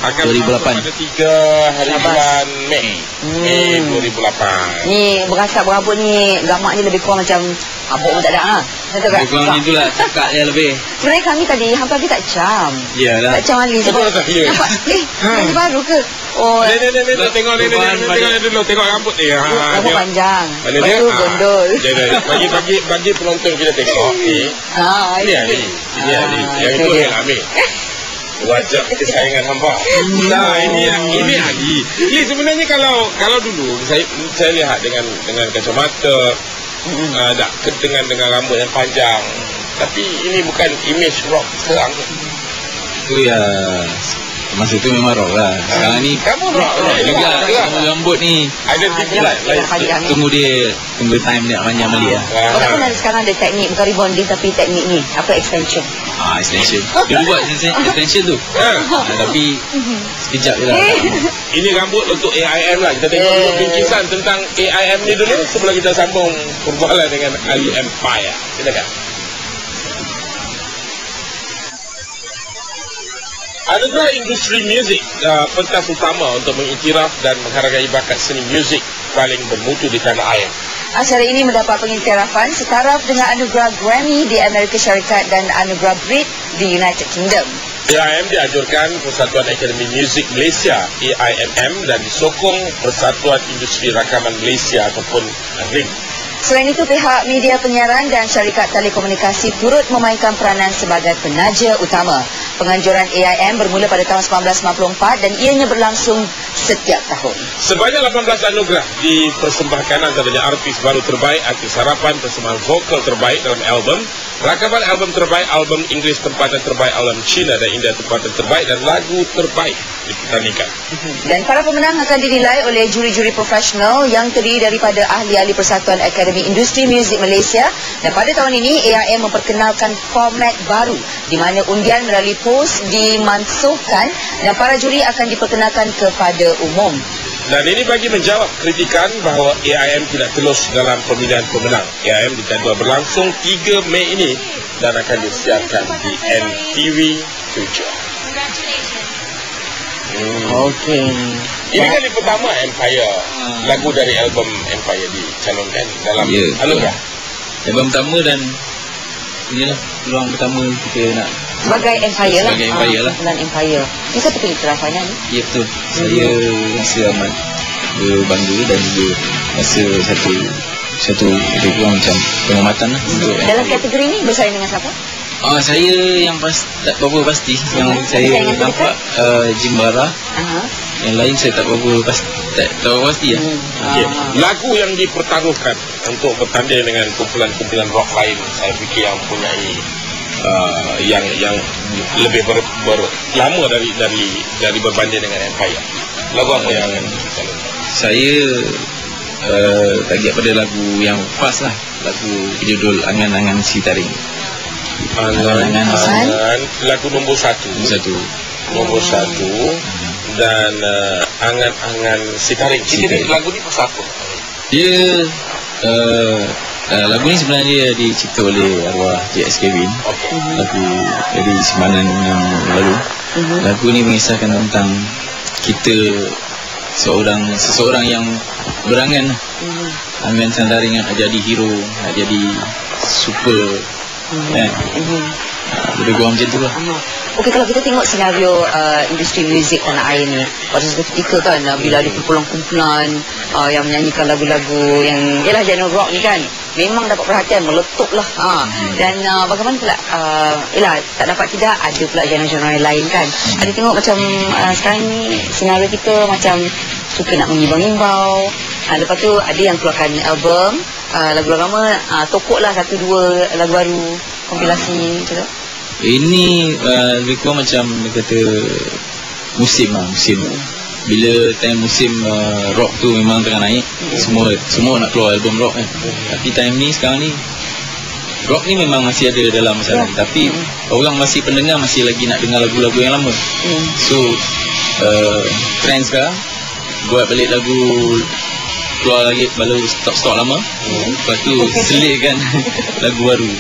akan 2008. pada 3 hari bulan Mei 2008. Ni berasap berabut ni, gamak ni lebih kurang macam abuk pun tak ada ha. Betul tak? Lebih kurang macam itulah, cakap dia lebih. Sebenarnya kami tadi hampir tak cam. Yalah. Tak cam Ali sebab Betul tak? Ya. nampak ini baru ke? Oh, Tengok dulu, tengok rambut dia. rambut panjang. Mana Lepas dia? tu gondol. Bagi penonton kita tengok. Ini Ali. Ini Ali. Yang itu yang Amir. Wajah kesayangan hamba. Nah, ini Ali. Ini sebenarnya kalau dulu saya lihat dengan kacamata, dengan rambut yang panjang. Tapi ini bukan image rock sekarang. Itu ya, masa tu memang rock lah. Sekarang ni kamu rock juga. Kamu rambut ni identiti lain. Tunggu time dia panjang balik lah. Walaupun ada sekarang ada teknik, bukan rebonding tapi teknik ni, apa extension. Extension. Dia buat extension tu. Tapi sekejap je lah. Ini rambut untuk AIM lah. Kita tengok dulu bingkisan tentang AIM ni dulu sebelum kita sambung perbualan dengan Ali Empire. Silakan. Anugerah industri muzik pentas utama untuk mengiktiraf dan menghargai bakat seni muzik paling bermutu di tanah air. Acara ini mendapat pengiktirafan setaraf dengan anugerah Grammy di Amerika Syarikat dan anugerah Brit di United Kingdom. AIM dianjurkan Persatuan Akademi Muzik Malaysia AIMM dan disokong Persatuan Industri Rakaman Malaysia ataupun RIM. Selain itu, pihak media penyiaran dan syarikat telekomunikasi turut memainkan peranan sebagai penaja utama. Penganjuran AIM bermula pada tahun 1994 dan ianya berlangsung setiap tahun. Sebanyak 18 anugerah dipersembahkan, antaranya artis baru terbaik, artis harapan, persembahan vokal terbaik dalam album, rakaman album terbaik, album Inggeris tempatan terbaik, album Cina dan India tempatan terbaik dan lagu terbaik dipertandingkan. Dan para pemenang akan dinilai oleh juri-juri profesional yang terdiri daripada ahli-ahli Persatuan Akademi Industri Muzik Malaysia. Dan pada tahun ini AIM memperkenalkan format baru di mana undian melalui pos dimansuhkan dan para juri akan diperkenalkan kepada umum. Dan ini bagi menjawab kritikan bahawa AIM tidak telus dalam pemilihan pemenang. AIM dijadual berlangsung 3 Mei ini dan akan disiarkan di NTV Future. Okey. Ini kali pertama Empire, lagu dari album Empire dicalonkan dalam anugerah. Album pertama dan inilah peluang pertama kita nak Sebagai Empire lah. Sebagai Empire lah. Dan Empire. Ini siapa pengiktirafan ni? Ya betul. Saya rasa amat berbangga dan juga rasa satu lebih kurang macam penghormatan lah. Dalam kategori ni bersaing dengan siapa? Saya yang tak berapa pasti. Yang saya nampak Jimbara. Yang lain saya tak berapa pasti lah. Lagu yang dipertaruhkan untuk bertanding dengan kumpulan-kumpulan rock lain, saya fikir yang mempunyai yang lebih lama dari berbanding dengan Empire. Lagu apa yang akan dicalonkan? Saya target pada lagu yang pas lah. Lagu berjudul Angan-Angan Si Taring. Angan-Angan, lagu nombor 1 dan Angan-Angan Si Taring. Lagu ni pasal apa? Dia lagu ni sebenarnya dicipta oleh arwah J.S. Kevin. Lagu dari semanan yang lalu. Lagu ni mengisahkan tentang kita seseorang yang berangan, angan sandaring nak jadi hero, nak jadi super, lebih kurang macam tu lah. Okey, kalau kita tengok senario industri muzik tanah air ni, pada satu ketika kan bila ada kumpulan-kumpulan yang menyanyikan lagu-lagu yang ialah genre rock ni kan, memang dapat perhatian, meletup lah. Dan bagaimana pula tak dapat tidak ada pula genre-genre lain kan. Ada tengok macam sekarang ni senario kita macam suka nak mengimbau-imbau. Lepas tu ada yang keluarkan album lagu lama, tokok lah 1-2 lagu baru, kompilasi macam tu. Ini lebih kurang macam dia kata musim. Bila time musim rock tu memang tengah naik, semua nak keluar album rock kan. Tapi time ni sekarang ni rock ni memang masih ada dalam masalah, tapi orang pendengar masih lagi nak dengar lagu-lagu yang lama. So trend sekarang buat balik lagu, keluar lagi baru stok lama, lepas tu selitkan lagu baru.